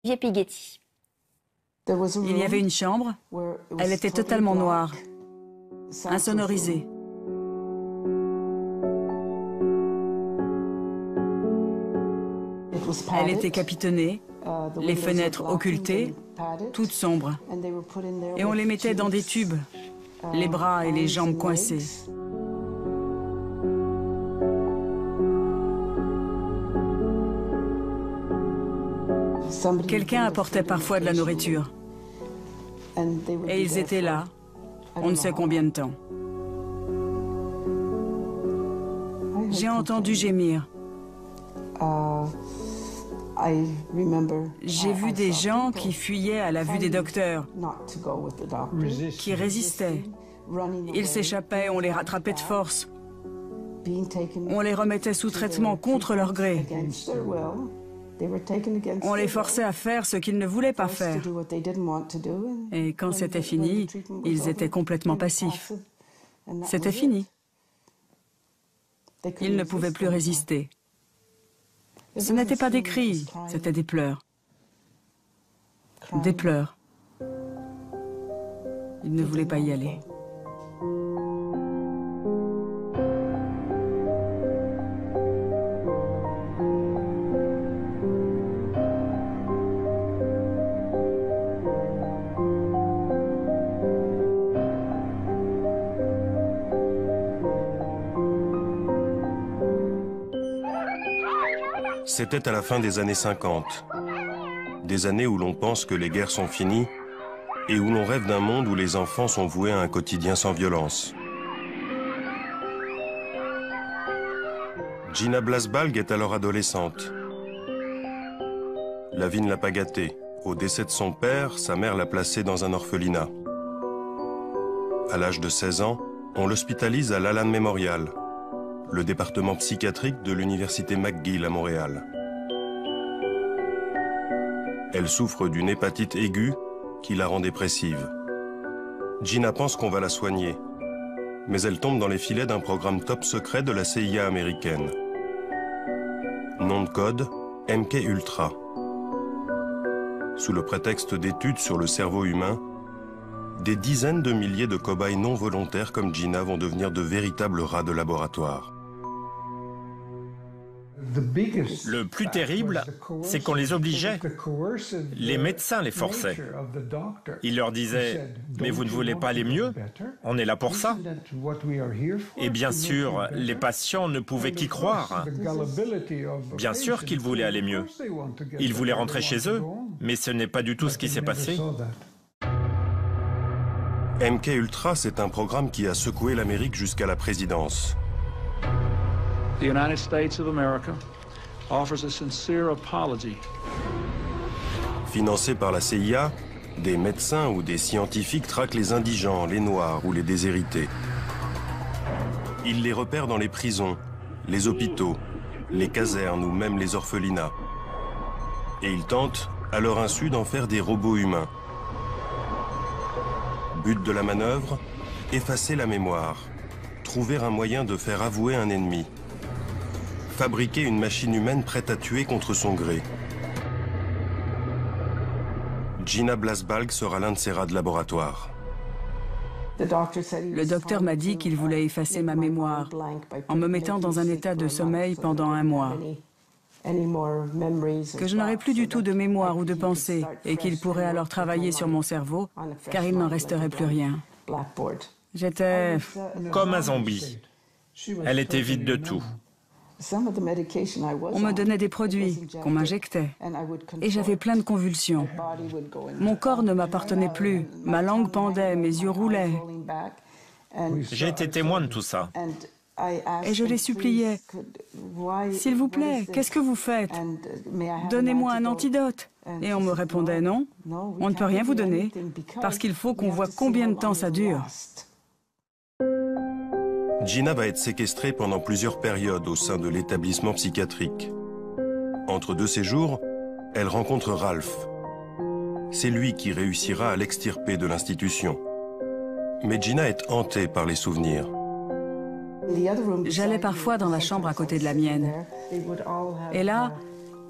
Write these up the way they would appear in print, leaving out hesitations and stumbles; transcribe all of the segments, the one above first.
Pighetti. Il y avait une chambre, elle était totalement noire, insonorisée. Elle était capitonnée, les fenêtres occultées, toutes sombres. Et on les mettait dans des tubes, les bras et les jambes coincés. Quelqu'un apportait parfois de la nourriture. Et ils étaient là, on ne sait combien de temps. J'ai entendu gémir. J'ai vu des gens qui fuyaient à la vue des docteurs, qui résistaient. Ils s'échappaient, on les rattrapait de force. On les remettait sous traitement contre leur gré. On les forçait à faire ce qu'ils ne voulaient pas faire. Et quand c'était fini, ils étaient complètement passifs. C'était fini. Ils ne pouvaient plus résister. Ce n'étaient pas des cris, c'était des pleurs. Des pleurs. Ils ne voulaient pas y aller. C'était à la fin des années 50, des années où l'on pense que les guerres sont finies et où l'on rêve d'un monde où les enfants sont voués à un quotidien sans violence. Gina Blasbalg est alors adolescente. La vie ne l'a pas gâtée. Au décès de son père, sa mère l'a placée dans un orphelinat. À l'âge de 16 ans, on l'hospitalise à l'Allan Memorial, le département psychiatrique de l'université McGill à Montréal. Elle souffre d'une hépatite aiguë qui la rend dépressive. Gina pense qu'on va la soigner, mais elle tombe dans les filets d'un programme top secret de la CIA américaine. Nom de code, MK Ultra. Sous le prétexte d'études sur le cerveau humain, des dizaines de milliers de cobayes non volontaires comme Gina vont devenir de véritables rats de laboratoire. Le plus terrible, c'est qu'on les obligeait. Les médecins les forçaient. Ils leur disaient « Mais vous ne voulez pas aller mieux? On est là pour ça. » Et bien sûr, les patients ne pouvaient qu'y croire. Bien sûr qu'ils voulaient aller mieux. Ils voulaient rentrer chez eux, mais ce n'est pas du tout ce qui s'est passé. MK Ultra, c'est un programme qui a secoué l'Amérique jusqu'à la présidence. The United States of America offers a sincere apology. Financé par la CIA, des médecins ou des scientifiques traquent les indigents, les noirs ou les déshérités. Ils les repèrent dans les prisons, les hôpitaux, les casernes ou même les orphelinats. Et ils tentent, à leur insu, d'en faire des robots humains. But de la manœuvre, effacer la mémoire, trouver un moyen de faire avouer un ennemi. Fabriquer une machine humaine prête à tuer contre son gré. Gina Blasbalg sera l'un de ces rats de laboratoire. Le docteur m'a dit qu'il voulait effacer ma mémoire en me mettant dans un état de sommeil pendant 1 mois. Que je n'aurais plus du tout de mémoire ou de pensée et qu'il pourrait alors travailler sur mon cerveau car il n'en resterait plus rien. J'étais Comme un zombie. Elle était vide de tout. On me donnait des produits qu'on m'injectait et j'avais plein de convulsions. Mon corps ne m'appartenait plus, ma langue pendait, mes yeux roulaient. J'ai été témoin de tout ça. Et je les suppliais, « S'il vous plaît, qu'est-ce que vous faites? Donnez-moi un antidote. » Et on me répondait, « Non, on ne peut rien vous donner, parce qu'il faut qu'on voit combien de temps ça dure. » Gina va être séquestrée pendant plusieurs périodes au sein de l'établissement psychiatrique. Entre 2 séjours, elle rencontre Ralph. C'est lui qui réussira à l'extirper de l'institution. Mais Gina est hantée par les souvenirs. J'allais parfois dans la chambre à côté de la mienne. Et là,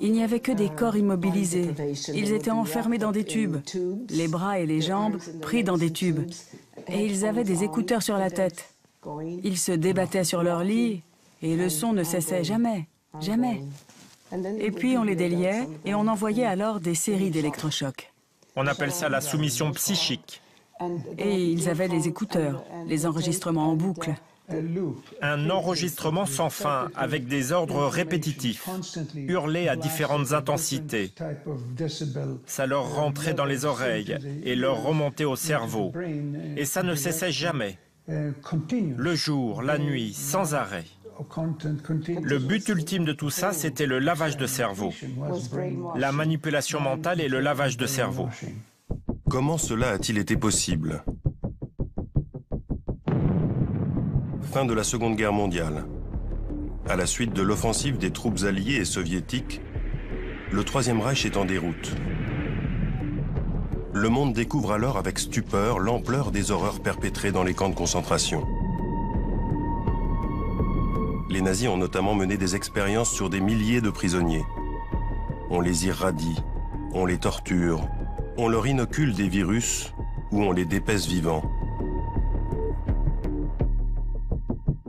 Il n'y avait que des corps immobilisés. Ils étaient enfermés dans des tubes, les bras et les jambes pris dans des tubes. Et ils avaient des écouteurs sur la tête. Ils se débattaient sur leur lit et le son ne cessait jamais, jamais. Et puis on les déliait et on envoyait alors des séries d'électrochocs. On appelle ça la soumission psychique. Et ils avaient les écouteurs, les enregistrements en boucle. Un enregistrement sans fin, avec des ordres répétitifs, hurlés à différentes intensités. Ça leur rentrait dans les oreilles et leur remontait au cerveau. Et ça ne cessait jamais. Le jour, la nuit, sans arrêt. Le but ultime de tout ça, c'était le lavage de cerveau. La manipulation mentale et le lavage de cerveau. Comment cela a-t-il été possible? Fin de la Seconde Guerre mondiale. À la suite de l'offensive des troupes alliées et soviétiques, le Troisième Reich est en déroute. Le monde découvre alors avec stupeur l'ampleur des horreurs perpétrées dans les camps de concentration. Les nazis ont notamment mené des expériences sur des milliers de prisonniers. On les irradie, on les torture, on leur inocule des virus ou on les dépèce vivants.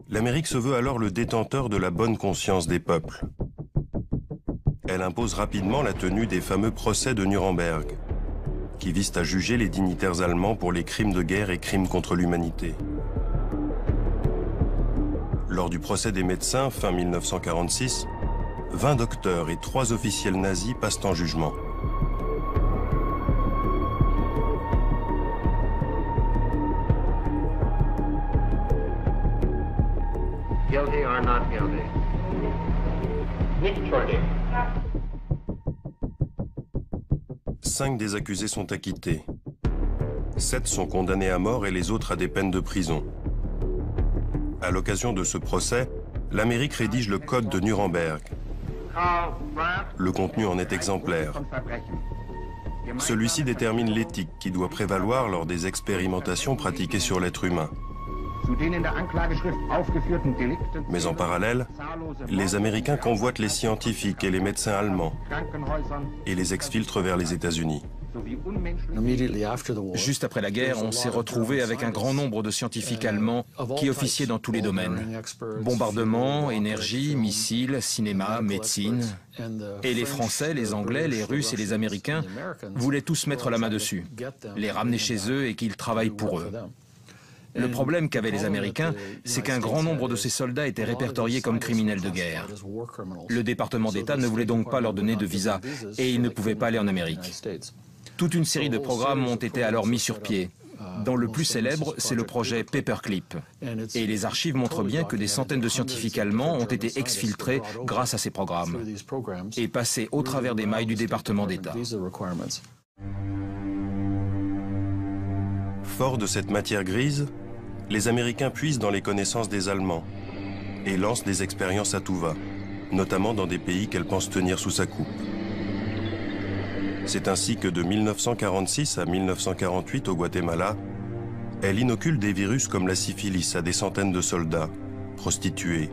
L'Amérique se veut alors le détenteur de la bonne conscience des peuples. Elle impose rapidement la tenue des fameux procès de Nuremberg, qui visent à juger les dignitaires allemands pour les crimes de guerre et crimes contre l'humanité. Lors du procès des médecins, fin 1946, 20 docteurs et 3 officiels nazis passent en jugement. Guilty or not guilty? Nicht schuldig. 5 des accusés sont acquittés. 7 sont condamnés à mort et les autres à des peines de prison. À l'occasion de ce procès, l'Amérique rédige le Code de Nuremberg. Le contenu en est exemplaire. Celui-ci détermine l'éthique qui doit prévaloir lors des expérimentations pratiquées sur l'être humain. Mais en parallèle, les Américains convoitent les scientifiques et les médecins allemands et les exfiltrent vers les États-Unis. Juste après la guerre, on s'est retrouvé avec un grand nombre de scientifiques allemands qui officiaient dans tous les domaines. Bombardement, énergie, missiles, cinéma, médecine. Et les Français, les Anglais, les Russes et les Américains voulaient tous mettre la main dessus, les ramener chez eux et qu'ils travaillent pour eux. Le problème qu'avaient les Américains, c'est qu'un grand nombre de ces soldats étaient répertoriés comme criminels de guerre. Le département d'État ne voulait donc pas leur donner de visa et ils ne pouvaient pas aller en Amérique. Toute une série de programmes ont été alors mis sur pied. Dont le plus célèbre, c'est le projet Paperclip. Et les archives montrent bien que des centaines de scientifiques allemands ont été exfiltrés grâce à ces programmes et passés au travers des mailles du département d'État. Forts de cette matière grise, les Américains puisent dans les connaissances des Allemands et lancent des expériences à tout va, notamment dans des pays qu'elle pense tenir sous sa coupe. C'est ainsi que de 1946 à 1948 au Guatemala, elle inocule des virus comme la syphilis à des centaines de soldats, prostituées,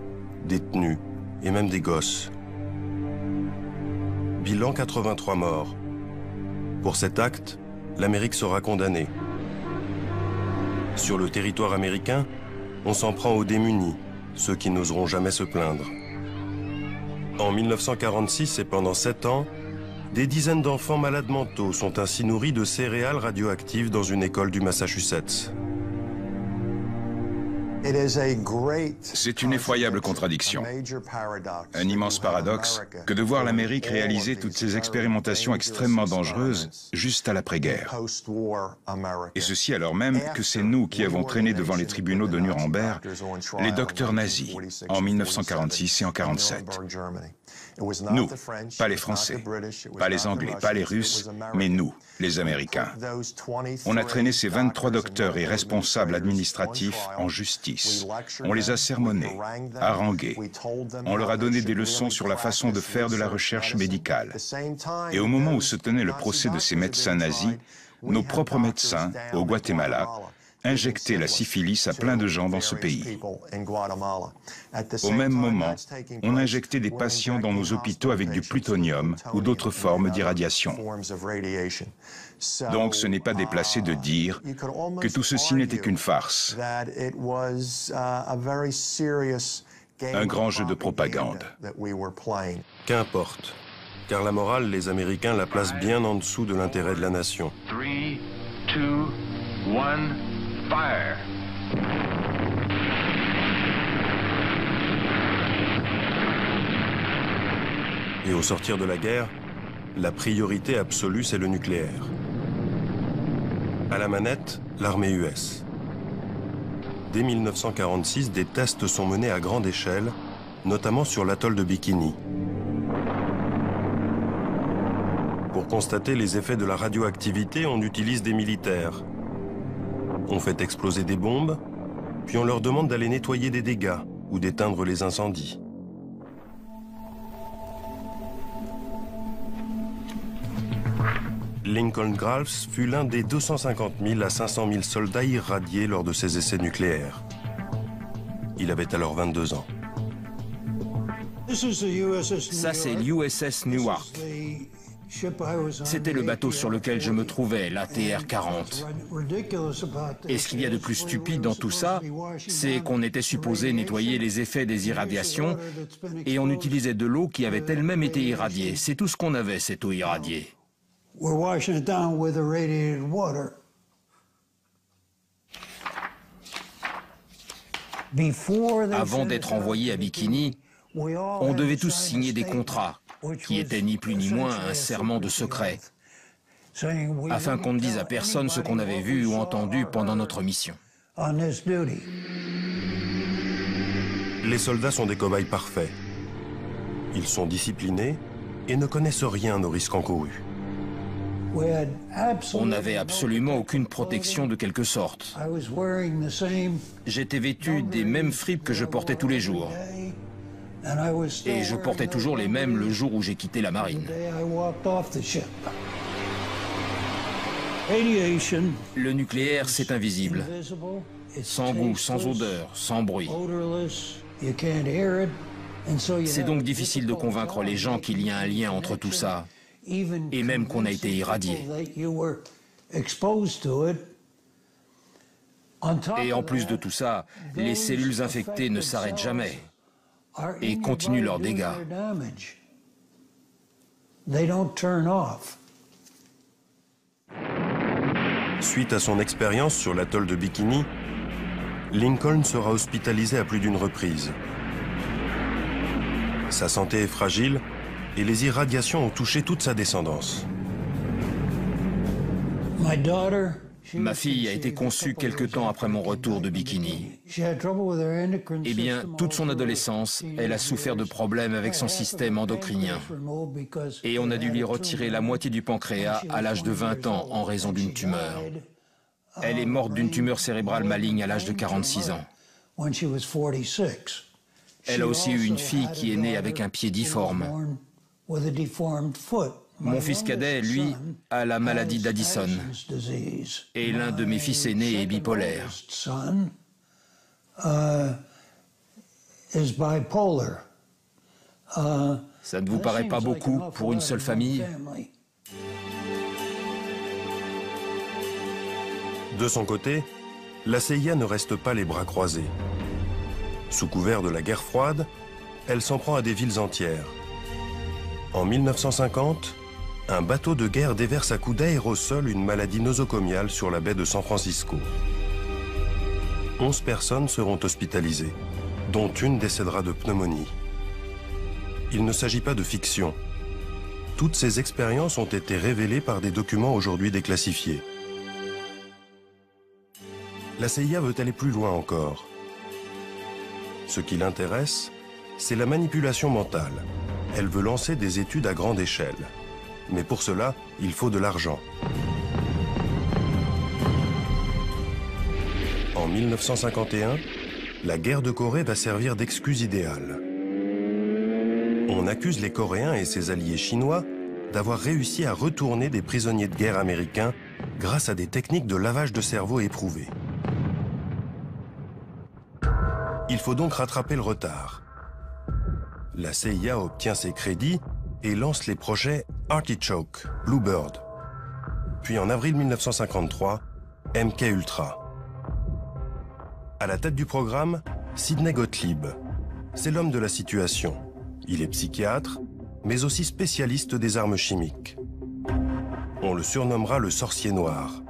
détenus et même des gosses. Bilan 83 morts. Pour cet acte, l'Amérique sera condamnée. Sur le territoire américain, on s'en prend aux démunis, ceux qui n'oseront jamais se plaindre. En 1946 et pendant 7 ans, des dizaines d'enfants malades mentaux sont ainsi nourris de céréales radioactives dans une école du Massachusetts. C'est une effroyable contradiction, un immense paradoxe que de voir l'Amérique réaliser toutes ces expérimentations extrêmement dangereuses juste à l'après-guerre. Et ceci alors même que c'est nous qui avons traîné devant les tribunaux de Nuremberg les docteurs nazis en 1946 et en 1947. Nous, pas les Français, pas les Anglais, pas les Russes, mais nous, les Américains. On a traîné ces 23 docteurs et responsables administratifs en justice. On les a sermonnés, harangués. On leur a donné des leçons sur la façon de faire de la recherche médicale. Et au moment où se tenait le procès de ces médecins nazis, nos propres médecins, au Guatemala, injecter la syphilis à plein de gens dans ce pays. Au même moment, on injectait des patients dans nos hôpitaux avec du plutonium ou d'autres formes d'irradiation. Donc ce n'est pas déplacé de dire que tout ceci n'était qu'une farce, un grand jeu de propagande. Qu'importe, car la morale, les Américains la placent bien en dessous de l'intérêt de la nation. 3, 2, 1, fire! Et au sortir de la guerre, la priorité absolue, c'est le nucléaire. À la manette, l'armée US. Dès 1946, des tests sont menés à grande échelle, notamment sur l'atoll de Bikini. Pour constater les effets de la radioactivité, on utilise des militaires. On fait exploser des bombes, puis on leur demande d'aller nettoyer des dégâts ou d'éteindre les incendies. Lincoln Groves fut l'un des 250 000 à 500 000 soldats irradiés lors de ses essais nucléaires. Il avait alors 22 ans. Ça, c'est l'USS Newark. C'était le bateau sur lequel je me trouvais, l'ATR-40. Et ce qu'il y a de plus stupide dans tout ça, c'est qu'on était supposé nettoyer les effets des irradiations et on utilisait de l'eau qui avait elle-même été irradiée. C'est tout ce qu'on avait, cette eau irradiée. Avant d'être envoyé à Bikini, on devait tous signer des contrats, qui étaient ni plus ni moins un serment de secret, afin qu'on ne dise à personne ce qu'on avait vu ou entendu pendant notre mission. Les soldats sont des cobayes parfaits. Ils sont disciplinés et ne connaissent rien aux risques encourus. On n'avait absolument aucune protection de quelque sorte. J'étais vêtu des mêmes fripes que je portais tous les jours. Et je portais toujours les mêmes le jour où j'ai quitté la marine. Le nucléaire, c'est invisible. Sans goût, sans odeur, sans bruit. C'est donc difficile de convaincre les gens qu'il y a un lien entre tout ça, et même qu'on a été irradié. Et en plus de tout ça, les cellules infectées ne s'arrêtent jamais et continuent leurs dégâts. Suite à son expérience sur l'atoll de Bikini, Lincoln sera hospitalisé à plus d'une reprise. Sa santé est fragile et les irradiations ont touché toute sa descendance. Ma fille a été conçue quelque temps après mon retour de Bikini. Eh bien, toute son adolescence, elle a souffert de problèmes avec son système endocrinien. Et on a dû lui retirer la moitié du pancréas à l'âge de 20 ans en raison d'une tumeur. Elle est morte d'une tumeur cérébrale maligne à l'âge de 46 ans. Elle a aussi eu une fille qui est née avec un pied difforme. Mon fils cadet, lui, a la maladie d'Addison. Et l'un de mes fils aînés est bipolaire. Ça ne vous paraît pas beaucoup pour une seule famille? De son côté, la CIA ne reste pas les bras croisés. Sous couvert de la guerre froide, elle s'en prend à des villes entières. En 1950, un bateau de guerre déverse à coups d'aérosol une maladie nosocomiale sur la baie de San Francisco. 11 personnes seront hospitalisées, dont une décédera de pneumonie. Il ne s'agit pas de fiction. Toutes ces expériences ont été révélées par des documents aujourd'hui déclassifiés. La CIA veut aller plus loin encore. Ce qui l'intéresse, c'est la manipulation mentale. Elle veut lancer des études à grande échelle. Mais pour cela, il faut de l'argent. En 1951, la guerre de Corée va servir d'excuse idéale. On accuse les Coréens et ses alliés chinois d'avoir réussi à retourner des prisonniers de guerre américains grâce à des techniques de lavage de cerveau éprouvées. Il faut donc rattraper le retard. La CIA obtient ses crédits et lance les projets Artichoke, Bluebird. Puis en avril 1953, MK Ultra. À la tête du programme, Sidney Gottlieb. C'est l'homme de la situation. Il est psychiatre, mais aussi spécialiste des armes chimiques. On le surnommera le sorcier noir.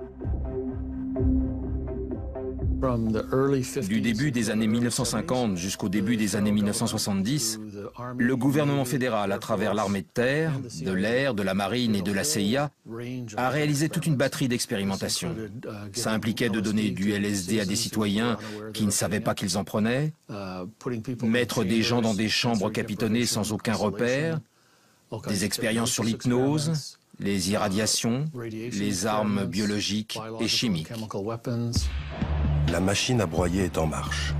Du début des années 1950 jusqu'au début des années 1970, le gouvernement fédéral, à travers l'armée de terre, de l'air, de la marine et de la CIA, a réalisé toute une batterie d'expérimentations. Ça impliquait de donner du LSD à des citoyens qui ne savaient pas qu'ils en prenaient, mettre des gens dans des chambres capitonnées sans aucun repère, des expériences sur l'hypnose, les irradiations, les armes biologiques et chimiques. La machine à broyer est en marche.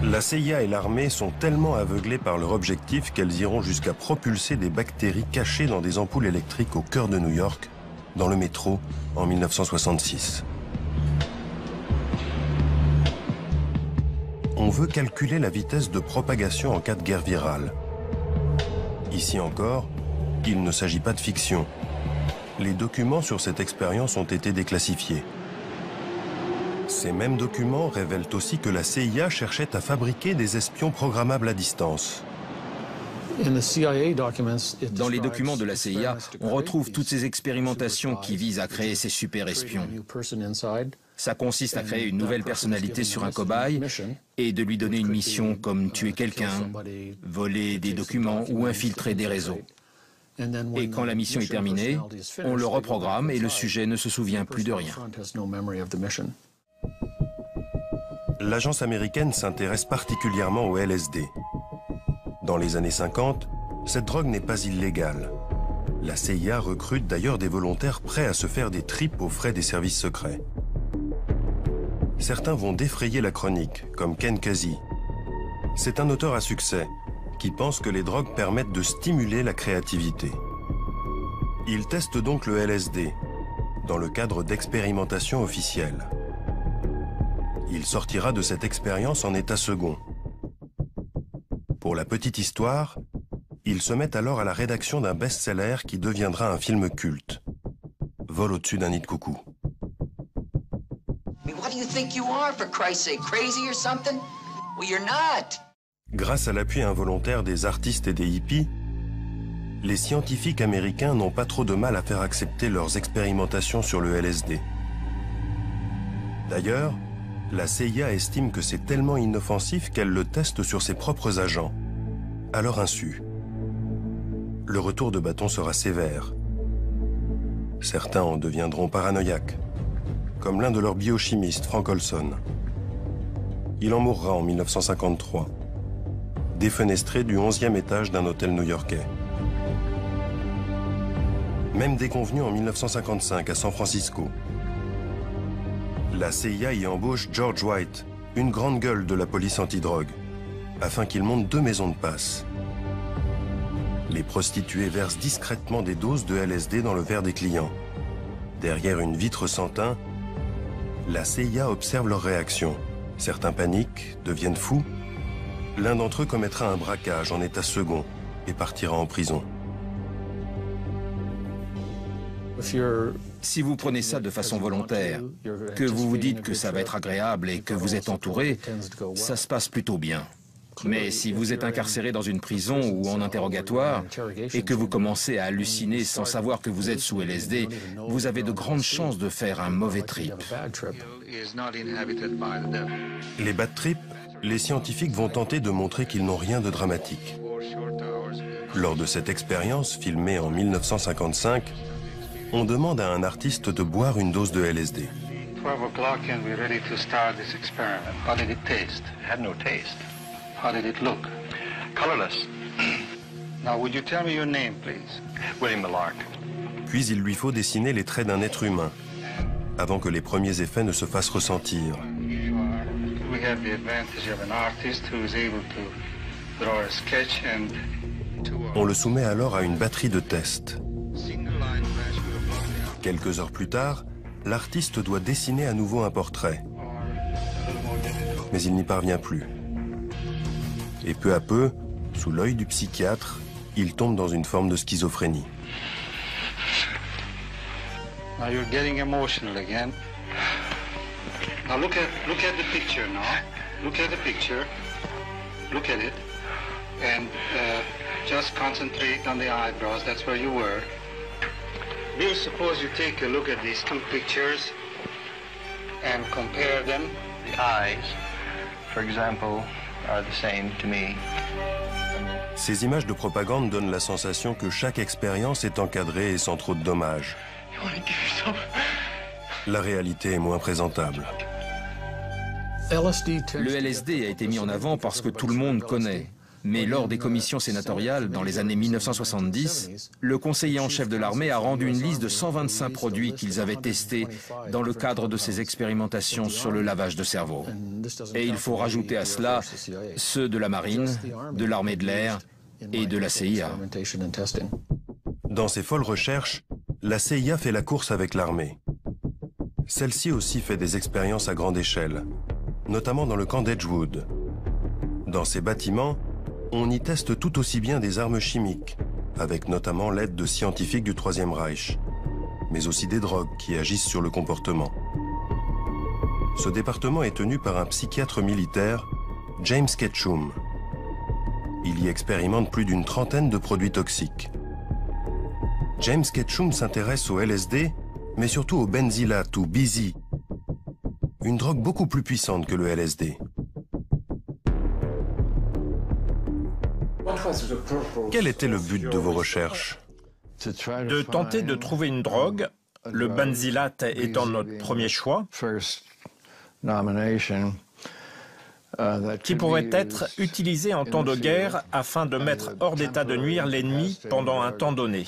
La CIA et l'armée sont tellement aveuglées par leur objectif qu'elles iront jusqu'à propulser des bactéries cachées dans des ampoules électriques au cœur de New York, dans le métro, en 1966. On veut calculer la vitesse de propagation en cas de guerre virale. Ici encore, il ne s'agit pas de fiction. Les documents sur cette expérience ont été déclassifiés. Ces mêmes documents révèlent aussi que la CIA cherchait à fabriquer des espions programmables à distance. Dans les documents de la CIA, on retrouve toutes ces expérimentations qui visent à créer ces super espions. Ça consiste à créer une nouvelle personnalité sur un cobaye et de lui donner une mission comme tuer quelqu'un, voler des documents ou infiltrer des réseaux. Et quand la mission est terminée, on le reprogramme et le sujet ne se souvient plus de rien. L'agence américaine s'intéresse particulièrement au LSD. Dans les années 50, cette drogue n'est pas illégale. La CIA recrute d'ailleurs des volontaires prêts à se faire des tripes aux frais des services secrets. Certains vont défrayer la chronique, comme Ken Kesey. C'est un auteur à succès qui pense que les drogues permettent de stimuler la créativité. Il teste donc le LSD dans le cadre d'expérimentations officielles. Il sortira de cette expérience en état second. Pour la petite histoire, il se met alors à la rédaction d'un best-seller qui deviendra un film culte. Vol au-dessus d'un nid de coucou. Grâce à l'appui involontaire des artistes et des hippies, les scientifiques américains n'ont pas trop de mal à faire accepter leurs expérimentations sur le LSD. D'ailleurs, la CIA estime que c'est tellement inoffensif qu'elle le teste sur ses propres agents, à leur insu. Le retour de bâton sera sévère. Certains en deviendront paranoïaques, comme l'un de leurs biochimistes, Frank Olson. Il en mourra en 1953, défenestré du 11e étage d'un hôtel new-yorkais. Même déconvenu en 1955 à San Francisco. La CIA y embauche George White, une grande gueule de la police antidrogue, afin qu'il monte 2 maisons de passe. Les prostituées versent discrètement des doses de LSD dans le verre des clients. Derrière une vitre sans teint, la CIA observe leurs réactions. Certains paniquent, deviennent fous. L'un d'entre eux commettra un braquage en état second et partira en prison. Si vous prenez ça de façon volontaire, que vous vous dites que ça va être agréable et que vous êtes entouré, ça se passe plutôt bien. Mais si vous êtes incarcéré dans une prison ou en interrogatoire et que vous commencez à halluciner sans savoir que vous êtes sous LSD, vous avez de grandes chances de faire un mauvais trip. Les bad trips, les scientifiques vont tenter de montrer qu'ils n'ont rien de dramatique. Lors de cette expérience, filmée en 1955, on demande à un artiste de boire une dose de LSD. 12 o'clock and we're ready to start this experiment. How did it taste? It had no taste. How did it look? Colorless. Now, would you tell me your name, please? William Millark. Puis il lui faut dessiner les traits d'un être humain, avant que les premiers effets ne se fassent ressentir. We have the advantage of an artist who is able to draw a sketch and... On le soumet alors à une batterie de tests. Quelques heures plus tard, l'artiste doit dessiner à nouveau un portrait. mais il n'y parvient plus. Et peu à peu, sous l'œil du psychiatre, il tombe dans une forme de schizophrénie. Now you're getting emotional again. Now look at the picture now. Look at the picture. Look at it. And just concentrate on the eyebrows. That's where you were. Bill, suppose you take a look at these two pictures and compare them. The eyes, for example, are the same to me. Ces images de propagande donnent la sensation que chaque expérience est encadrée et sans trop de dommages. La réalité est moins présentable. Le LSD a été mis en avant parce que tout le monde connaît. Mais lors des commissions sénatoriales, dans les années 1970, le conseiller en chef de l'armée a rendu une liste de 125 produits qu'ils avaient testés dans le cadre de ces expérimentations sur le lavage de cerveau. Et il faut rajouter à cela ceux de la marine, de l'armée de l'air et de la CIA. Dans ses folles recherches, la CIA fait la course avec l'armée. Celle-ci aussi fait des expériences à grande échelle, notamment dans le camp d'Edgewood. Dans ces bâtiments, on y teste tout aussi bien des armes chimiques, avec notamment l'aide de scientifiques du Troisième Reich, mais aussi des drogues qui agissent sur le comportement. Ce département est tenu par un psychiatre militaire, James Ketchum. Il y expérimente plus d'une trentaine de produits toxiques. James Ketchum s'intéresse au LSD, mais surtout au benzylate ou BZ, une drogue beaucoup plus puissante que le LSD. Quel était le but de vos recherches? De tenter de trouver une drogue, le benzylate étant notre premier choix, qui pourrait être utilisé en temps de guerre afin de mettre hors d'état de nuire l'ennemi pendant un temps donné.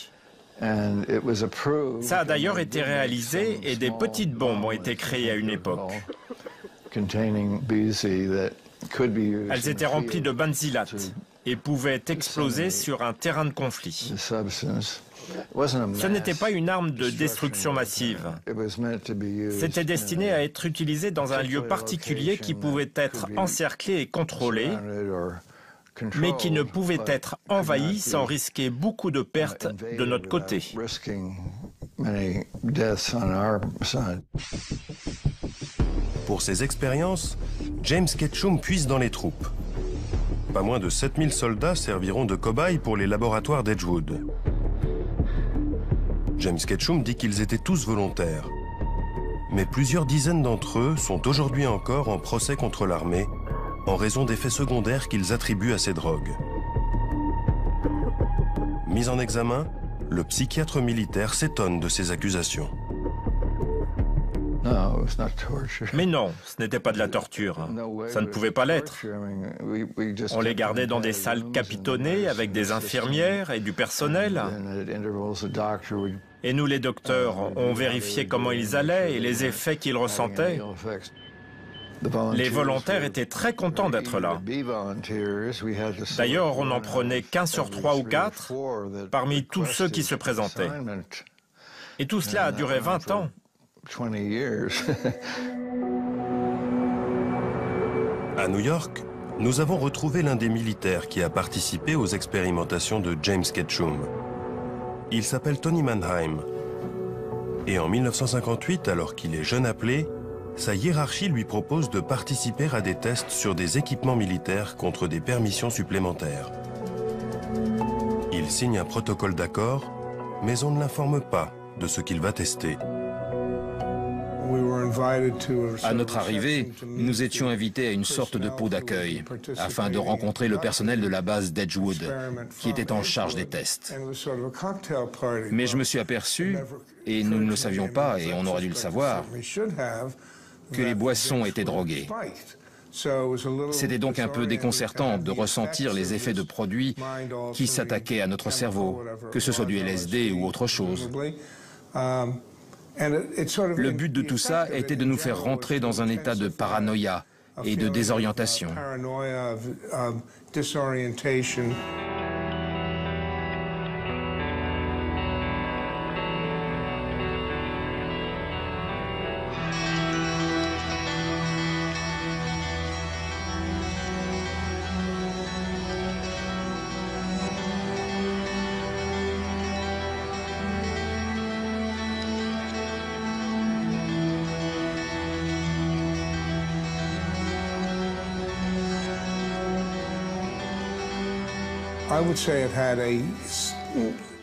Ça a d'ailleurs été réalisé et des petites bombes ont été créées à une époque. Elles étaient remplies de benzylate et pouvaient exploser sur un terrain de conflit. Ce n'était pas une arme de destruction massive. C'était destiné à être utilisé dans un lieu particulier qui pouvait être encerclé et contrôlé, mais qui ne pouvait être envahi sans risquer beaucoup de pertes de notre côté. Pour ces expériences, James Ketchum puise dans les troupes. Pas moins de 7000 soldats serviront de cobayes pour les laboratoires d'Edgewood. James Ketchum dit qu'ils étaient tous volontaires. Mais plusieurs dizaines d'entre eux sont aujourd'hui encore en procès contre l'armée en raison d'effets secondaires qu'ils attribuent à ces drogues. Mis en examen, le psychiatre militaire s'étonne de ces accusations. Mais non, ce n'était pas de la torture. Ça ne pouvait pas l'être. On les gardait dans des salles capitonnées avec des infirmières et du personnel. Et nous, les docteurs, on vérifiait comment ils allaient et les effets qu'ils ressentaient. Les volontaires étaient très contents d'être là. D'ailleurs, on n'en prenait qu'un sur 3 ou 4 parmi tous ceux qui se présentaient. Et tout cela a duré 20 ans. À New York, nous avons retrouvé l'un des militaires qui a participé aux expérimentations de James Ketchum. Il s'appelle Tony Mannheim. Et en 1958, alors qu'il est jeune appelé, sa hiérarchie lui propose de participer à des tests sur des équipements militaires contre des permissions supplémentaires. Il signe un protocole d'accord, mais on ne l'informe pas de ce qu'il va tester. À notre arrivée, nous étions invités à une sorte de pot d'accueil afin de rencontrer le personnel de la base d'Edgewood qui était en charge des tests. Mais je me suis aperçu, et nous ne le savions pas et on aurait dû le savoir, que les boissons étaient droguées. C'était donc un peu déconcertant de ressentir les effets de produits qui s'attaquaient à notre cerveau, que ce soit du LSD ou autre chose. Le but de tout ça était de nous faire rentrer dans un état de paranoïa et de désorientation.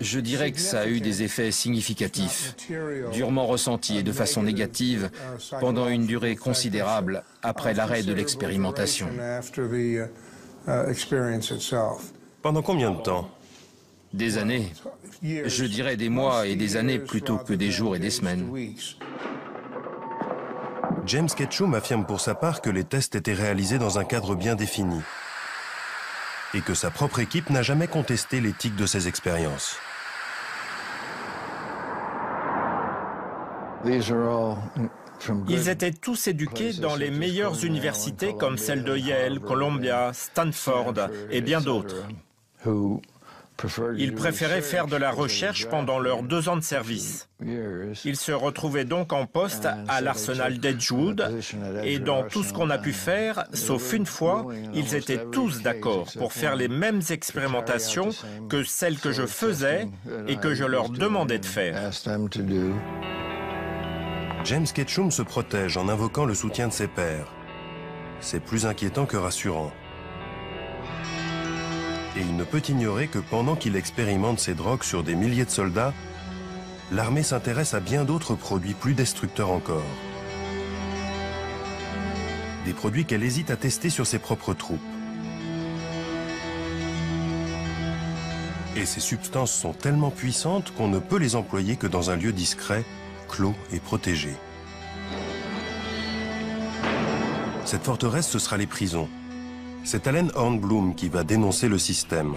Je dirais que ça a eu des effets significatifs, durement ressentis et de façon négative pendant une durée considérable après l'arrêt de l'expérimentation. Pendant combien de temps? Des années. Je dirais des mois et des années plutôt que des jours et des semaines. James Ketchum affirme pour sa part que les tests étaient réalisés dans un cadre bien défini et que sa propre équipe n'a jamais contesté l'éthique de ces expériences. Ils étaient tous éduqués dans les meilleures universités comme celle de Yale, Columbia, Stanford et bien d'autres. Ils préféraient faire de la recherche pendant leurs 2 ans de service. Ils se retrouvaient donc en poste à l'arsenal d'Edgewood et dans tout ce qu'on a pu faire, sauf une fois, ils étaient tous d'accord pour faire les mêmes expérimentations que celles que je faisais et que je leur demandais de faire. James Ketchum se protège en invoquant le soutien de ses pairs. C'est plus inquiétant que rassurant. Et il ne peut ignorer que pendant qu'il expérimente ces drogues sur des milliers de soldats, l'armée s'intéresse à bien d'autres produits plus destructeurs encore. Des produits qu'elle hésite à tester sur ses propres troupes. Et ces substances sont tellement puissantes qu'on ne peut les employer que dans un lieu discret, clos et protégé. Cette forteresse, ce sera les prisons. C'est Allen Hornblum qui va dénoncer le système.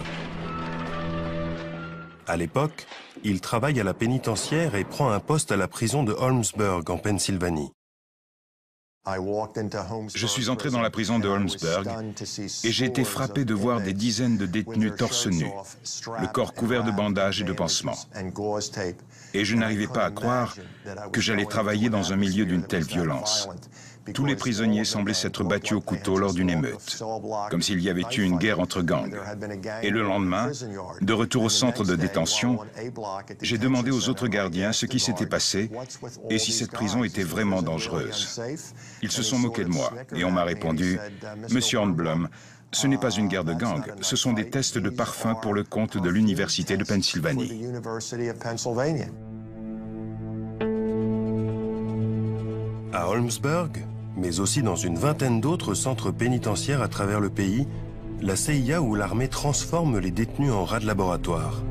À l'époque, il travaille à la pénitentiaire et prend un poste à la prison de Holmesburg en Pennsylvanie. Je suis entré dans la prison de Holmesburg et j'ai été frappé de voir des dizaines de détenus torse nu, le corps couvert de bandages et de pansements. Et je n'arrivais pas à croire que j'allais travailler dans un milieu d'une telle violence. Tous les prisonniers semblaient s'être battus au couteau lors d'une émeute, comme s'il y avait eu une guerre entre gangs. Et le lendemain, de retour au centre de détention, j'ai demandé aux autres gardiens ce qui s'était passé et si cette prison était vraiment dangereuse. Ils se sont moqués de moi et on m'a répondu « Monsieur Hornblum, ce n'est pas une guerre de gangs, ce sont des tests de parfum pour le compte de l'Université de Pennsylvanie. » À Holmesburg, mais aussi dans une vingtaine d'autres centres pénitentiaires à travers le pays, la CIA ou l'armée transforme les détenus en rats de laboratoire.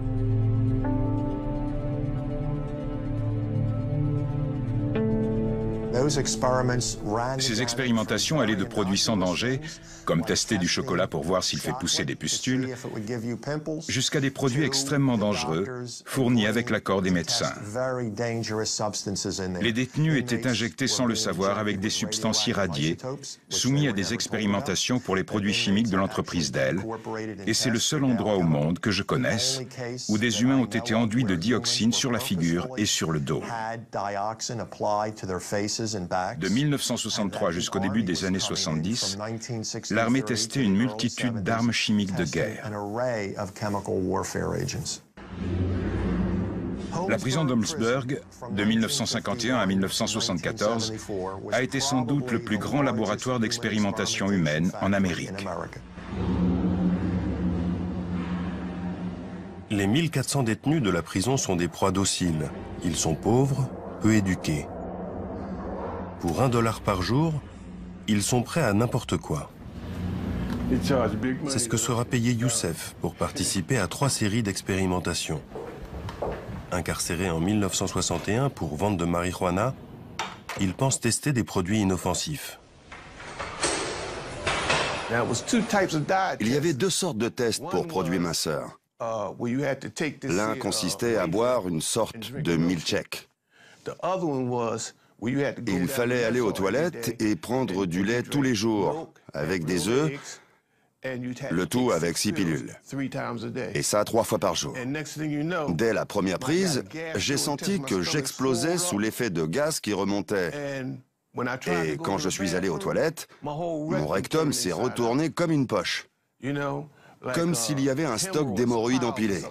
Ces expérimentations allaient de produits sans danger, comme tester du chocolat pour voir s'il fait pousser des pustules, jusqu'à des produits extrêmement dangereux, fournis avec l'accord des médecins. Les détenus étaient injectés sans le savoir avec des substances irradiées, soumis à des expérimentations pour les produits chimiques de l'entreprise Dell, et c'est le seul endroit au monde que je connaisse où des humains ont été enduits de dioxine sur la figure et sur le dos. De 1963 jusqu'au début des années 70, l'armée testait une multitude d'armes chimiques de guerre. La prison d'Holmesburg, de 1951 à 1974, a été sans doute le plus grand laboratoire d'expérimentation humaine en Amérique. Les 1400 détenus de la prison sont des proies dociles. Ils sont pauvres, peu éduqués. Pour $1 par jour, ils sont prêts à n'importe quoi. C'est ce que sera payé Youssef pour participer à 3 séries d'expérimentation. Incarcéré en 1961 pour vente de marijuana, il pense tester des produits inoffensifs. Il y avait 2 sortes de tests pour produits minceurs. L'un consistait à boire une sorte de milkshake. Il fallait aller aux toilettes et prendre du lait tous les jours, avec des œufs, le tout avec 6 pilules. Et ça 3 fois par jour. Dès la première prise, j'ai senti que j'explosais sous l'effet de gaz qui remontait. Et quand je suis allé aux toilettes, mon rectum s'est retourné comme une poche. Comme s'il y avait un stock d'hémorroïdes empilé.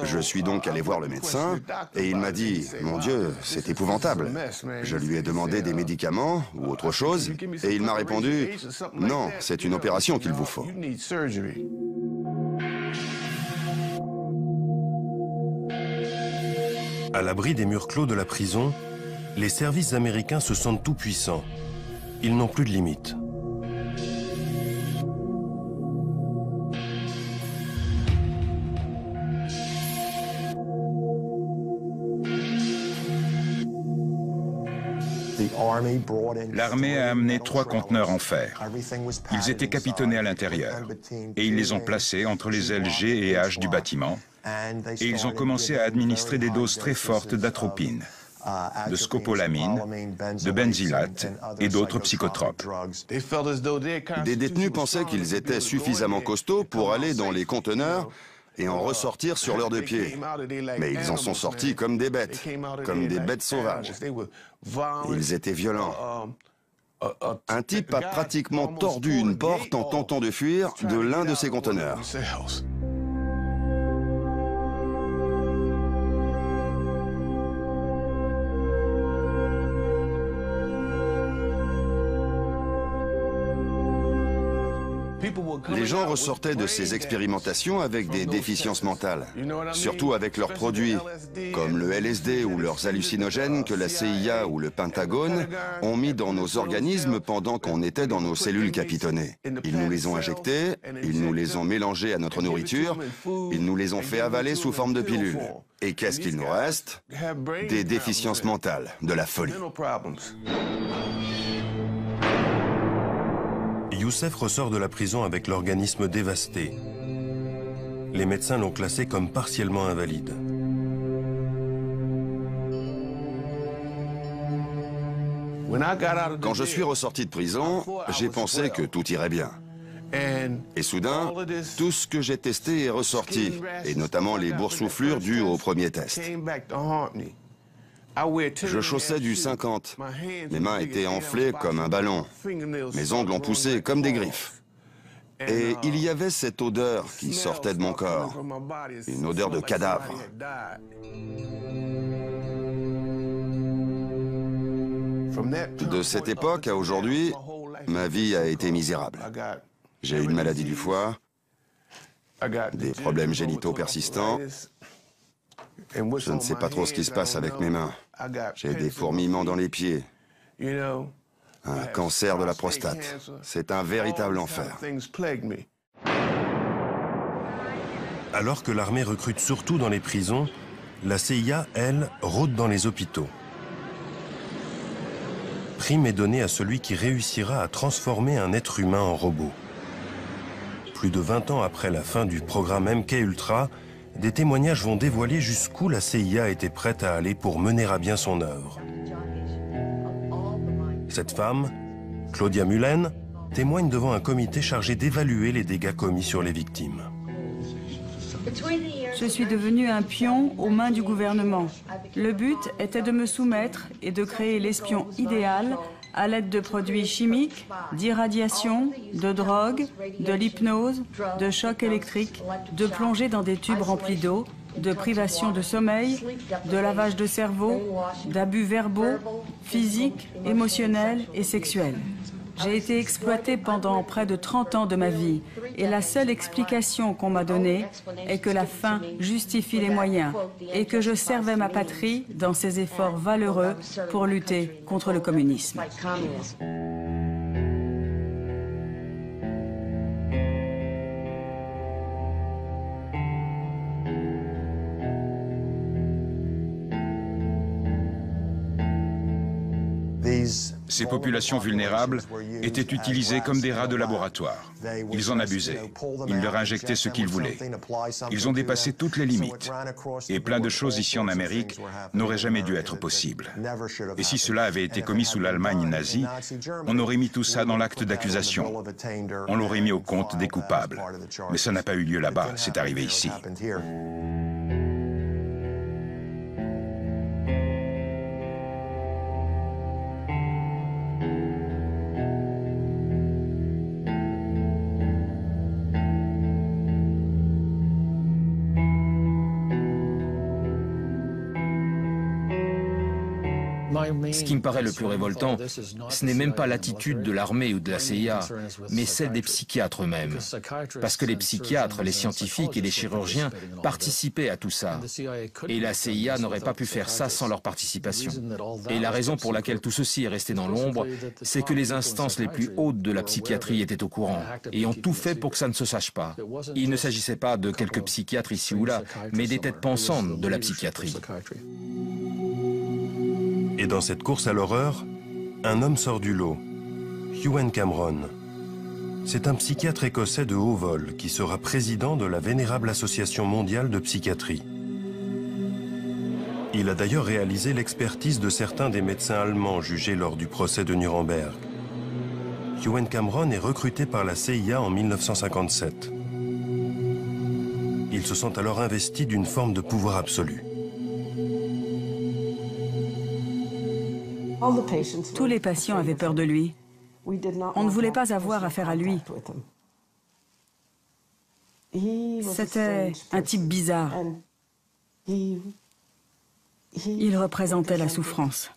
Je suis donc allé voir le médecin et il m'a dit « Mon Dieu, c'est épouvantable ». Je lui ai demandé des médicaments ou autre chose et il m'a répondu « Non, c'est une opération qu'il vous faut ». À l'abri des murs clos de la prison, les services américains se sentent tout-puissants. Ils n'ont plus de limites. L'armée a amené 3 conteneurs en fer. Ils étaient capitonnés à l'intérieur et ils les ont placés entre les ailes G et H du bâtiment et ils ont commencé à administrer des doses très fortes d'atropine, de scopolamine, de benzylate et d'autres psychotropes. Des détenus pensaient qu'ils étaient suffisamment costauds pour aller dans les conteneurs et en ressortir sur leurs 2 pieds. Mais ils en sont sortis comme des bêtes sauvages. Ils étaient violents. Un type a pratiquement tordu une porte en tentant de fuir de l'un de ces conteneurs. Les gens ressortaient de ces expérimentations avec des déficiences mentales, surtout avec leurs produits, comme le LSD ou leurs hallucinogènes que la CIA ou le Pentagone ont mis dans nos organismes pendant qu'on était dans nos cellules capitonnées. Ils nous les ont injectés, ils nous les ont mélangés à notre nourriture, ils nous les ont fait avaler sous forme de pilules. Et qu'est-ce qu'il nous reste? Des déficiences mentales, de la folie. Youssef ressort de la prison avec l'organisme dévasté. Les médecins l'ont classé comme partiellement invalide. Quand je suis ressorti de prison, j'ai pensé que tout irait bien. Et soudain, tout ce que j'ai testé est ressorti, et notamment les boursouflures dues au premier test. Je chaussais du 50. Mes mains étaient enflées comme un ballon. Mes ongles ont poussé comme des griffes. Et il y avait cette odeur qui sortait de mon corps. Une odeur de cadavre. De cette époque à aujourd'hui, ma vie a été misérable. J'ai une maladie du foie, des problèmes génitaux persistants. Je ne sais pas trop ce qui se passe avec mes mains. J'ai des fourmillements dans les pieds. Un cancer de la prostate. C'est un véritable enfer. Alors que l'armée recrute surtout dans les prisons, la CIA, elle, rôde dans les hôpitaux. Prime est donnée à celui qui réussira à transformer un être humain en robot. Plus de 20 ans après la fin du programme MK-Ultra, des témoignages vont dévoiler jusqu'où la CIA était prête à aller pour mener à bien son œuvre. Cette femme, Claudia Mullen, témoigne devant un comité chargé d'évaluer les dégâts commis sur les victimes. Je suis devenu un pion aux mains du gouvernement. Le but était de me soumettre et de créer l'espion idéal à l'aide de produits chimiques, d'irradiation, de drogue, de l'hypnose, de chocs électriques, de plongée dans des tubes remplis d'eau, de privation de sommeil, de lavage de cerveau, d'abus verbaux, physiques, émotionnels et sexuels. J'ai été exploitée pendant près de 30 ans de ma vie et la seule explication qu'on m'a donnée est que la fin justifie les moyens et que je servais ma patrie dans ses efforts valeureux pour lutter contre le communisme. Ces populations vulnérables étaient utilisées comme des rats de laboratoire. Ils en abusaient. Ils leur injectaient ce qu'ils voulaient. Ils ont dépassé toutes les limites. Et plein de choses ici en Amérique n'auraient jamais dû être possibles. Et si cela avait été commis sous l'Allemagne nazie, on aurait mis tout ça dans l'acte d'accusation. On l'aurait mis au compte des coupables. Mais ça n'a pas eu lieu là-bas, c'est arrivé ici. Ce qui me paraît le plus révoltant, ce n'est même pas l'attitude de l'armée ou de la CIA, mais celle des psychiatres eux-mêmes. Parce que les psychiatres, les scientifiques et les chirurgiens participaient à tout ça. Et la CIA n'aurait pas pu faire ça sans leur participation. Et la raison pour laquelle tout ceci est resté dans l'ombre, c'est que les instances les plus hautes de la psychiatrie étaient au courant et ont tout fait pour que ça ne se sache pas. Il ne s'agissait pas de quelques psychiatres ici ou là, mais des têtes pensantes de la psychiatrie. Et dans cette course à l'horreur, un homme sort du lot, Ewen Cameron. C'est un psychiatre écossais de haut vol qui sera président de la vénérable Association mondiale de psychiatrie. Il a d'ailleurs réalisé l'expertise de certains des médecins allemands jugés lors du procès de Nuremberg. Ewen Cameron est recruté par la CIA en 1957. Il se sent alors investi d'une forme de pouvoir absolu. Tous les patients avaient peur de lui. On ne voulait pas avoir affaire à lui. C'était un type bizarre. Il représentait la souffrance.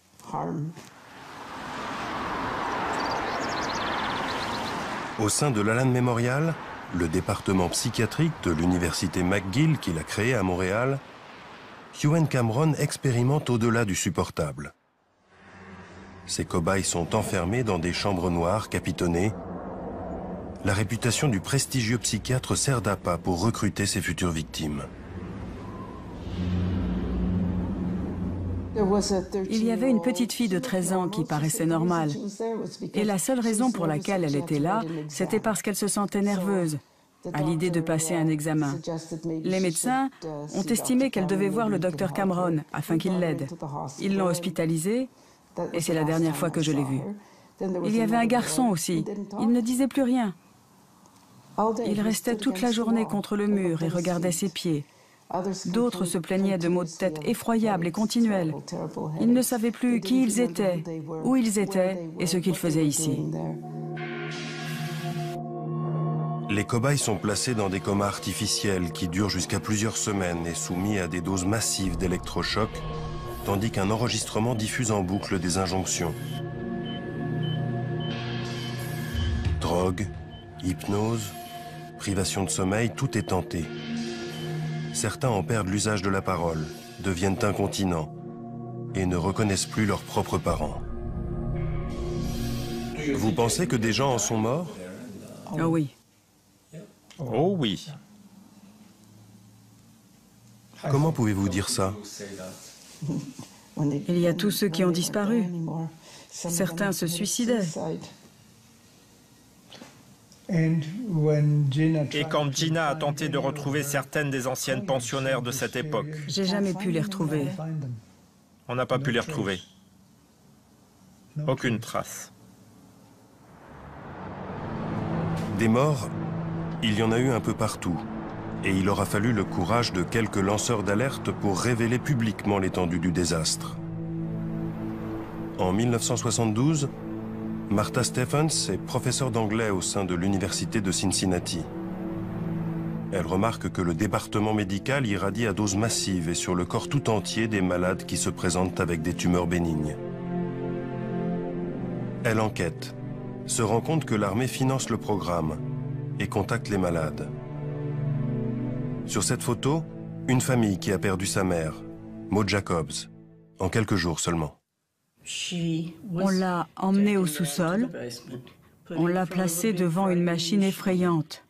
Au sein de l'Allen Memorial, le département psychiatrique de l'université McGill qu'il a créé à Montréal, Ewen Cameron expérimente au-delà du supportable. Ces cobayes sont enfermés dans des chambres noires capitonnées. La réputation du prestigieux psychiatre sert d'appât pour recruter ses futures victimes. Il y avait une petite fille de 13 ans qui paraissait normale. Et la seule raison pour laquelle elle était là, c'était parce qu'elle se sentait nerveuse à l'idée de passer un examen. Les médecins ont estimé qu'elle devait voir le docteur Cameron afin qu'il l'aide. Ils l'ont hospitalisée et c'est la dernière fois que je l'ai vue. Il y avait un garçon aussi. Il ne disait plus rien. Il restait toute la journée contre le mur et regardait ses pieds. D'autres se plaignaient de maux de tête effroyables et continuels. Ils ne savaient plus qui ils étaient, où ils étaient et ce qu'ils faisaient ici. Les cobayes sont placés dans des comas artificiels qui durent jusqu'à plusieurs semaines et soumis à des doses massives d'électrochocs, tandis qu'un enregistrement diffuse en boucle des injonctions. Drogue, hypnose, privation de sommeil, tout est tenté. Certains en perdent l'usage de la parole, deviennent incontinents et ne reconnaissent plus leurs propres parents. Vous pensez que des gens en sont morts? Oh oui. Oh oui. Comment pouvez-vous dire ça? Il y a tous ceux qui ont disparu. Certains se suicidaient. Et quand Gina a tenté de retrouver certaines des anciennes pensionnaires de cette époque, j'ai jamais pu les retrouver. On n'a pas pu les retrouver. Aucune trace. Des morts, il y en a eu un peu partout. Et il aura fallu le courage de quelques lanceurs d'alerte pour révéler publiquement l'étendue du désastre. En 1972, Martha Stephens est professeure d'anglais au sein de l'université de Cincinnati. Elle remarque que le département médical irradie à doses massives et sur le corps tout entier des malades qui se présentent avec des tumeurs bénignes. Elle enquête, se rend compte que l'armée finance le programme et contacte les malades. Sur cette photo, une famille qui a perdu sa mère, Maud Jacobs, en quelques jours seulement. On l'a emmenée au sous-sol, on l'a placée devant une machine effrayante.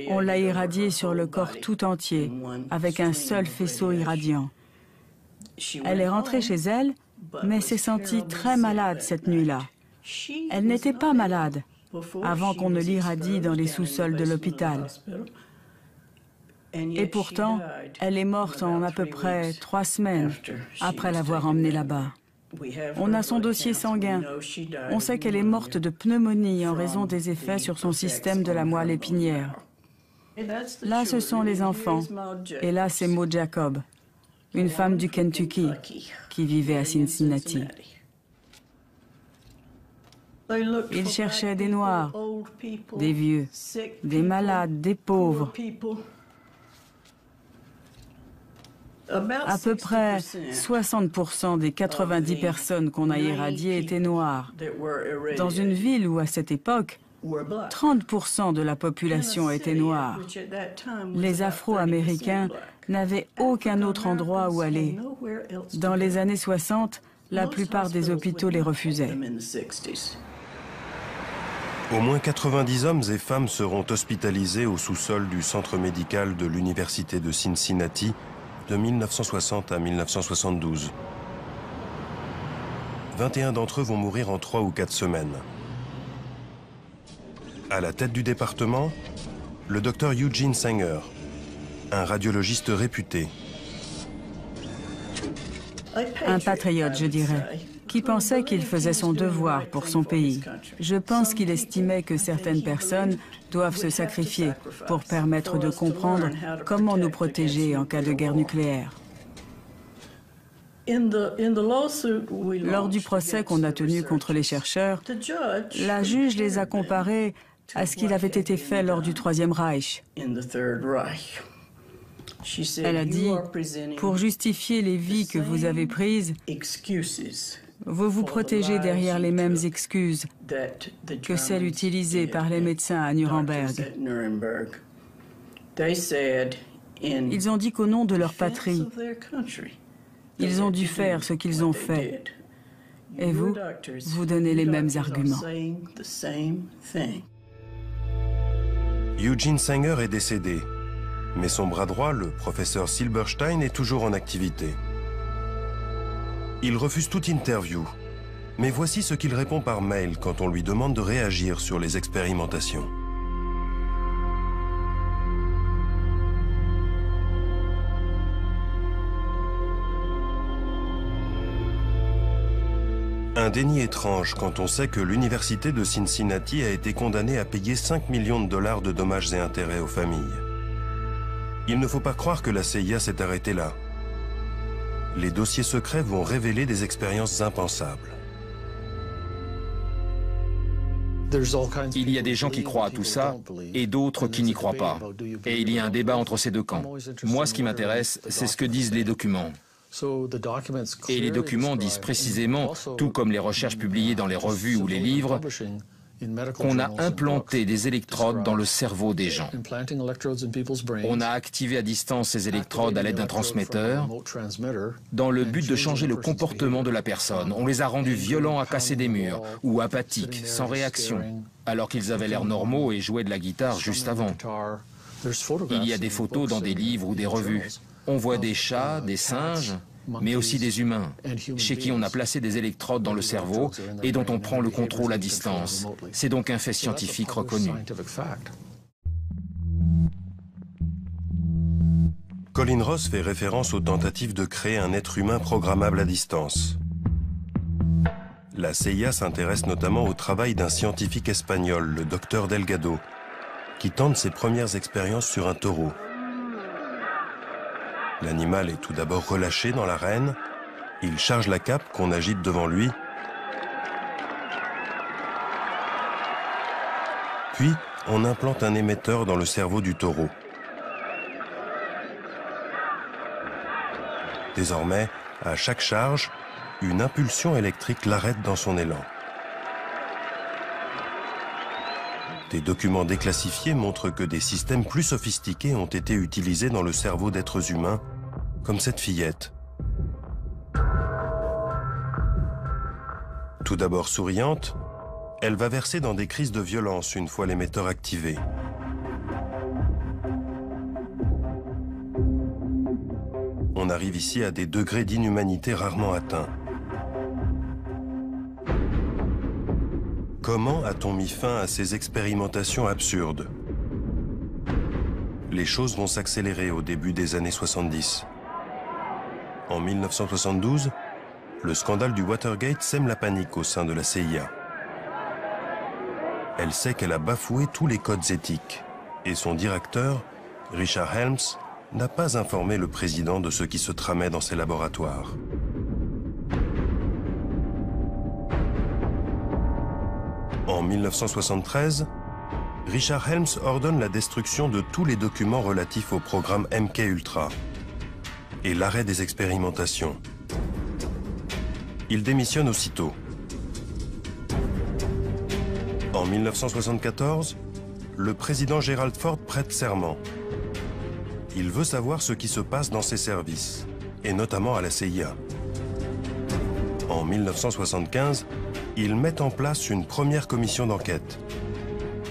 On l'a irradiée sur le corps tout entier, avec un seul faisceau irradiant. Elle est rentrée chez elle, mais s'est sentie très malade cette nuit-là. Elle n'était pas malade avant qu'on ne l'irradie dans les sous-sols de l'hôpital. Et pourtant, elle est morte en à peu près 3 semaines après l'avoir emmenée là-bas. On a son dossier sanguin. On sait qu'elle est morte de pneumonie en raison des effets sur son système de la moelle épinière. Là, ce sont les enfants. Et là, c'est Maud Jacob, une femme du Kentucky qui vivait à Cincinnati. Ils cherchaient des Noirs, des vieux, des malades, des pauvres. À peu près 60% des 90 personnes qu'on a irradiées étaient noires. Dans une ville où, à cette époque, 30% de la population était noire. Les Afro-Américains n'avaient aucun autre endroit où aller. Dans les années 60, la plupart des hôpitaux les refusaient. Au moins 90 hommes et femmes seront hospitalisés au sous-sol du centre médical de l'université de Cincinnati de 1960 à 1972. 21 d'entre eux vont mourir en 3 ou 4 semaines. À la tête du département, le docteur Eugene Sanger, un radiologiste réputé. Un patriote, je dirais, qui pensait qu'il faisait son devoir pour son pays. Je pense qu'il estimait que certaines personnes doivent se sacrifier pour permettre de comprendre comment nous protéger en cas de guerre nucléaire. Lors du procès qu'on a tenu contre les chercheurs, la juge les a comparés à ce qu'il avait été fait lors du Troisième Reich. Elle a dit, pour justifier les vies que vous avez prises, vous vous protégez derrière les mêmes excuses que celles utilisées par les médecins à Nuremberg. Ils ont dit qu'au nom de leur patrie, ils ont dû faire ce qu'ils ont fait. Et vous, vous donnez les mêmes arguments. Eugene Sanger est décédé, mais son bras droit, le professeur Silberstein, est toujours en activité. Il refuse toute interview, mais voici ce qu'il répond par mail quand on lui demande de réagir sur les expérimentations. Un déni étrange quand on sait que l'université de Cincinnati a été condamnée à payer 5 millions de dollars de dommages et intérêts aux familles. Il ne faut pas croire que la CIA s'est arrêtée là. Les dossiers secrets vont révéler des expériences impensables. Il y a des gens qui croient à tout ça et d'autres qui n'y croient pas. Et il y a un débat entre ces deux camps. Moi, ce qui m'intéresse, c'est ce que disent les documents. Et les documents disent précisément, tout comme les recherches publiées dans les revues ou les livres, qu'on a implanté des électrodes dans le cerveau des gens. On a activé à distance ces électrodes à l'aide d'un transmetteur dans le but de changer le comportement de la personne. On les a rendus violents à casser des murs ou apathiques, sans réaction, alors qu'ils avaient l'air normaux et jouaient de la guitare juste avant. Il y a des photos dans des livres ou des revues. On voit des chats, des singes, mais aussi des humains, chez qui on a placé des électrodes dans le cerveau et dont on prend le contrôle à distance. C'est donc un fait scientifique reconnu. Colin Ross fait référence aux tentatives de créer un être humain programmable à distance. La CIA s'intéresse notamment au travail d'un scientifique espagnol, le docteur Delgado, qui tente ses premières expériences sur un taureau. L'animal est tout d'abord relâché dans l'arène, il charge la cape qu'on agite devant lui, puis on implante un émetteur dans le cerveau du taureau. Désormais, à chaque charge, une impulsion électrique l'arrête dans son élan. Des documents déclassifiés montrent que des systèmes plus sophistiqués ont été utilisés dans le cerveau d'êtres humains, comme cette fillette. Tout d'abord souriante, elle va verser dans des crises de violence une fois l'émetteur activé. On arrive ici à des degrés d'inhumanité rarement atteints. Comment a-t-on mis fin à ces expérimentations absurdes? Les choses vont s'accélérer au début des années 70. En 1972, le scandale du Watergate sème la panique au sein de la CIA. Elle sait qu'elle a bafoué tous les codes éthiques et son directeur, Richard Helms, n'a pas informé le président de ce qui se tramait dans ses laboratoires. En 1973, Richard Helms ordonne la destruction de tous les documents relatifs au programme MK Ultra. et l'arrêt des expérimentations. Il démissionne aussitôt. En 1974, le président Gerald Ford prête serment. Il veut savoir ce qui se passe dans ses services, et notamment à la CIA. En 1975, il met en place une première commission d'enquête.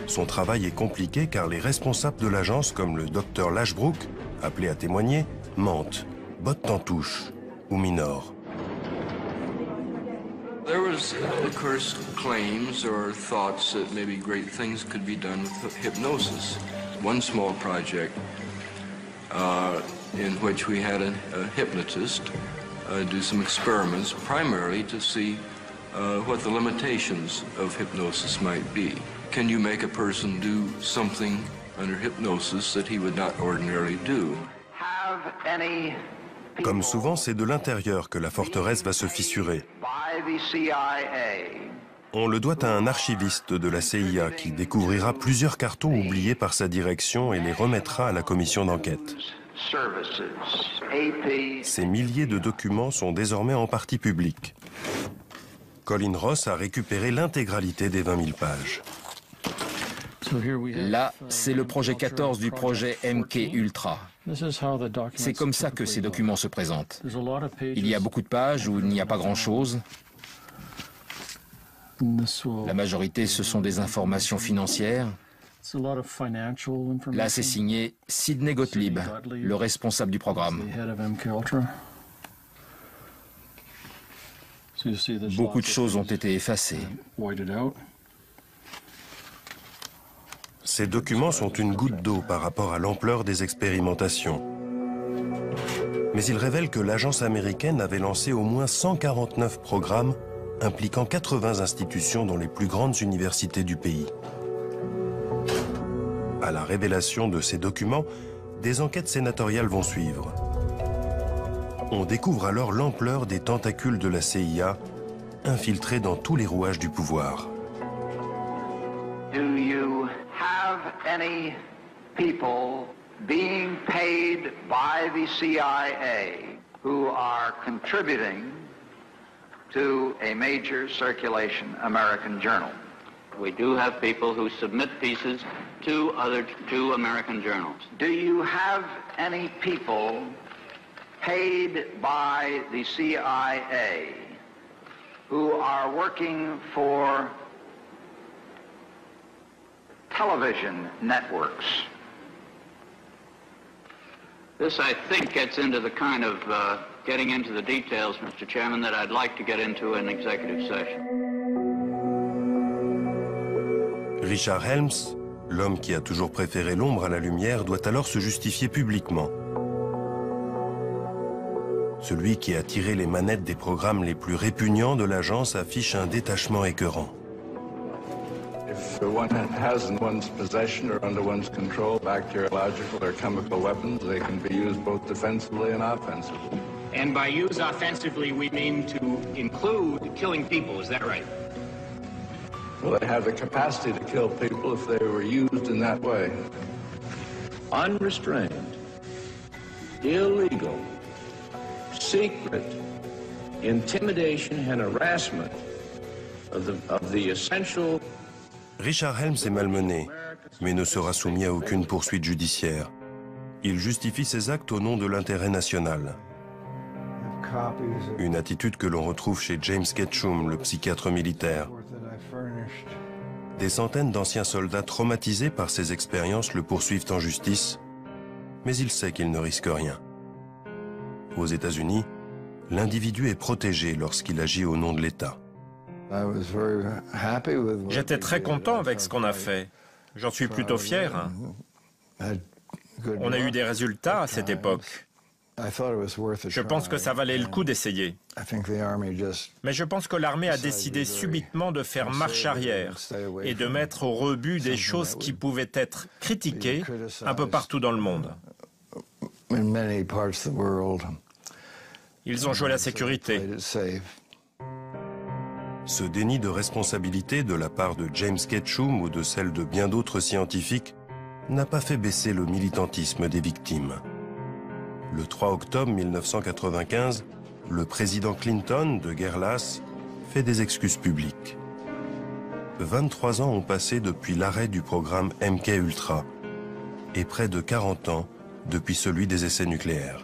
Son travail est compliqué car les responsables de l'agence, comme le docteur Lashbrook, appelé à témoigner, mentent, bottent en touche ou minorent. There was, of course, claims or thoughts that maybe great things could be done with hypnosis. One small project in which we had a hypnotist do some experiments, primarily to see what the limitations of hypnosis might be. Can you make a person do something under hypnosis that he would not ordinarily do? Comme souvent, c'est de l'intérieur que la forteresse va se fissurer. On le doit à un archiviste de la CIA qui découvrira plusieurs cartons oubliés par sa direction et les remettra à la commission d'enquête. Ces milliers de documents sont désormais en partie publics. Colin Ross a récupéré l'intégralité des 20 000 pages. Là, c'est le projet 14 du projet MK Ultra. C'est comme ça que ces documents se présentent. Il y a beaucoup de pages où il n'y a pas grand-chose. La majorité, ce sont des informations financières. Là, c'est signé Sidney Gottlieb, le responsable du programme. Beaucoup de choses ont été effacées. Ces documents sont une goutte d'eau par rapport à l'ampleur des expérimentations. Mais ils révèlent que l'agence américaine avait lancé au moins 149 programmes impliquant 80 institutions dans les plus grandes universités du pays. À la révélation de ces documents, des enquêtes sénatoriales vont suivre. On découvre alors l'ampleur des tentacules de la CIA, infiltrés dans tous les rouages du pouvoir. Do you have any people being paid by the CIA who are contributing to a major circulation American journal? We do have people who submit pieces to two American journals. Do you have any people paid by the CIA who are working for television networks? This, I think, gets into the kind of getting into the details, Mr. Chairman, that I'd like to get into in executive session. Richard Helms, l'homme qui a toujours préféré l'ombre à la lumière, doit alors se justifier publiquement. Celui qui a tiré les manettes des programmes les plus répugnants de l'agence affiche un détachement écœurant. If one has in one's possession or under one's control bacteriological or chemical weapons, they can be used both defensively and offensively. And by use offensively, we mean to include killing people, is that right? Well, they have the capacity to kill people if they were used in that way. Unrestrained, illegal, secret intimidation and harassment of the essential. Richard Helms est malmené, mais ne sera soumis à aucune poursuite judiciaire. Il justifie ses actes au nom de l'intérêt national. Une attitude que l'on retrouve chez James Ketchum, le psychiatre militaire. Des centaines d'anciens soldats traumatisés par ces expériences le poursuivent en justice, mais il sait qu'il ne risque rien. Aux États-Unis, l'individu est protégé lorsqu'il agit au nom de l'État. J'étais très content avec ce qu'on a fait. J'en suis plutôt fier. On a eu des résultats à cette époque. Je pense que ça valait le coup d'essayer. Mais je pense que l'armée a décidé subitement de faire marche arrière et de mettre au rebut des choses qui pouvaient être critiquées un peu partout dans le monde. Ils ont joué la sécurité. Ce déni de responsabilité de la part de James Ketchum ou de celle de bien d'autres scientifiques n'a pas fait baisser le militantisme des victimes. Le 3 octobre 1995, le président Clinton, de guerre lasse, fait des excuses publiques. 23 ans ont passé depuis l'arrêt du programme MK-Ultra et près de 40 ans depuis celui des essais nucléaires.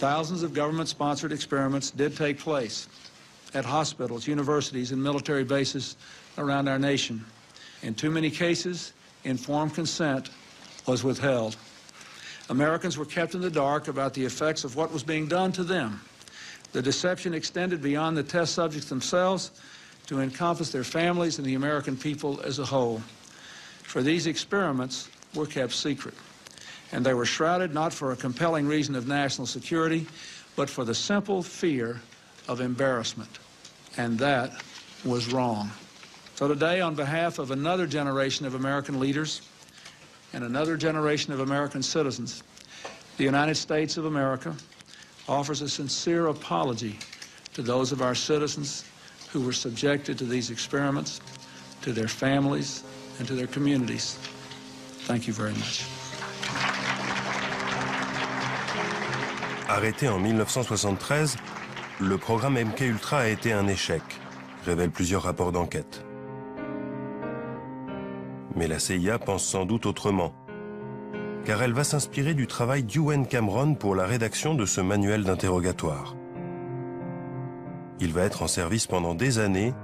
Thousands of government-sponsored experiments did take place at hospitals, universities, and military bases around our nation. In too many cases, informed consent was withheld. Americans were kept in the dark about the effects of what was being done to them. The deception extended beyond the test subjects themselves to encompass their families and the American people as a whole. For these experiments were kept secret, and they were shrouded not for a compelling reason of national security, but for the simple fear of embarrassment. And that was wrong. So today, on behalf of another generation of American leaders and another generation of American citizens, the United States of America offers a sincere apology to those of our citizens who were subjected to these experiments, to their families, and to their communities. Thank you very much. Arrêté en 1973, le programme MK-Ultra a été un échec, révèlent plusieurs rapports d'enquête. Mais la CIA pense sans doute autrement, car elle va s'inspirer du travail d'Ewen Cameron pour la rédaction de ce manuel d'interrogatoire. Il va être en service pendant des années,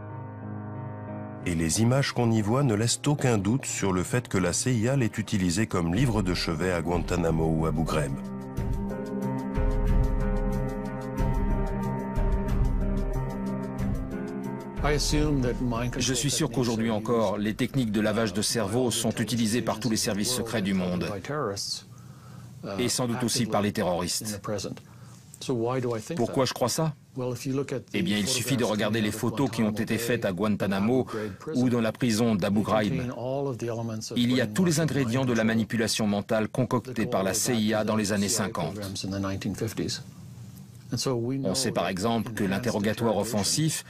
et les images qu'on y voit ne laissent aucun doute sur le fait que la CIA l'ait utilisé comme livre de chevet à Guantanamo ou Abu Ghraib. Je suis sûr qu'aujourd'hui encore, les techniques de lavage de cerveau sont utilisées par tous les services secrets du monde, et sans doute aussi par les terroristes. Pourquoi je crois ça? Eh bien, il suffit de regarder les photos qui ont été faites à Guantanamo ou dans la prison d'Abu Ghraib. Il y a tous les ingrédients de la manipulation mentale concoctée par la CIA dans les années 50. On sait par exemple que l'interrogatoire offensif,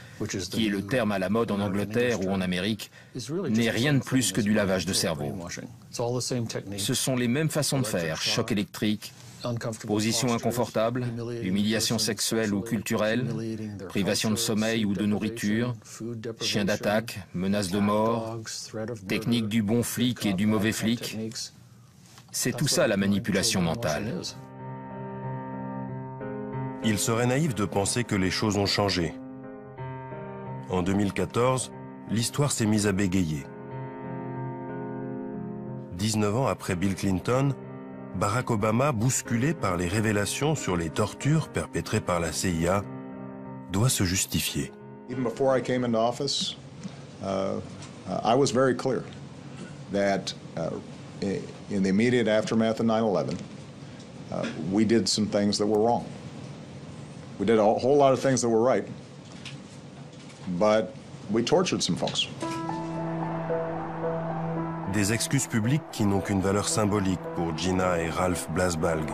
qui est le terme à la mode en Angleterre ou en Amérique, n'est rien de plus que du lavage de cerveau. Ce sont les mêmes façons de faire, choc électrique, position inconfortable, humiliation sexuelle ou culturelle, privation de sommeil ou de nourriture, chien d'attaque, menace de mort, technique du bon flic et du mauvais flic. C'est tout ça la manipulation mentale. Il serait naïf de penser que les choses ont changé. En 2014, l'histoire s'est mise à bégayer. 19 ans après Bill Clinton, Barack Obama, bousculé par les révélations sur les tortures perpétrées par la CIA, doit se justifier. Even before I came into office, I was very clear that in the immediate aftermath of 9/11, we did some things that were wrong. We did a whole lot of things that were right, but we tortured some folks. Des excuses publiques qui n'ont qu'une valeur symbolique pour Gina et Ralph Blasbalg.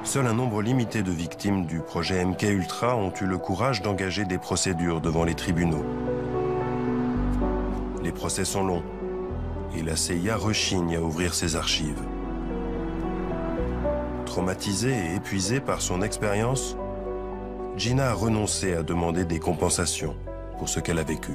Seul un nombre limité de victimes du projet MK-Ultra ont eu le courage d'engager des procédures devant les tribunaux. Les procès sont longs et la CIA rechigne à ouvrir ses archives. Traumatisée et épuisée par son expérience, Gina a renoncé à demander des compensations pour ce qu'elle a vécu.